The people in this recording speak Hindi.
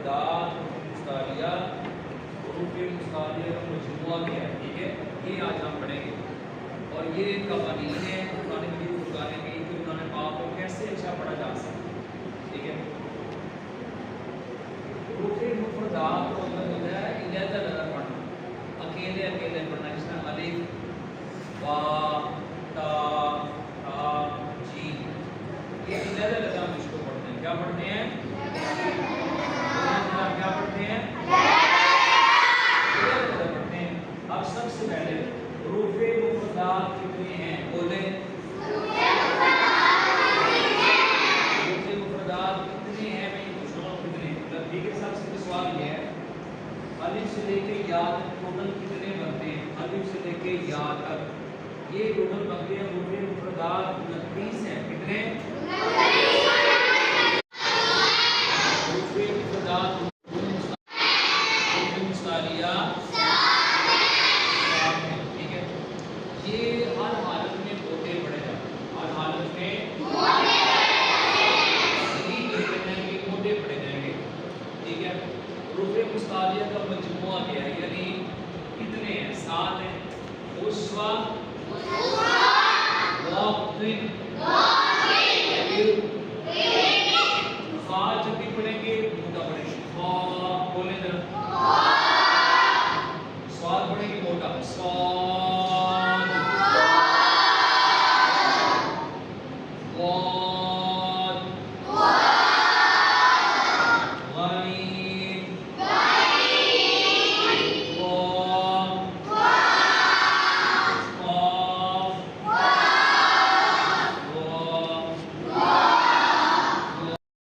मुफरदात मुस्तालिया हुरूफ मुस्तालिया का मजमूआ क्या है, ठीक है, ये आज हम पढ़ेंगे। और ये कवानीन है कुरान मजीद बताने की कि उन्होंने पाक को कैसे अच्छा पढ़ा जा सकता है, ठीक है। हुरूफ मुफरदात का मतलब होता है इलेहदा पढ़ना, अकेले अकेले पढ़ना, जिसमें अलिफ बा ता हा जीम, ये इलेहदा हम इसको पढ़ते हैं। क्या पढ़ते हैं? क्या पढ़ते हैं? इलेहदा पढ़ते हैं। अब सबसे पहले हुरूफ मुफरदात कितने हैं? बोले हुरूफ मुफरदात कितने हैं? मैं ये पूछ रहा हूँ कितने, मतलब ठीक है। सबसे सवाल ये है अलिफ से लेके या तक टोटल कितने बनते हैं? अलिफ से लेके या तक ये टोटल बनते हैं हुरूफ मुफरदात 29 हैं। कितने?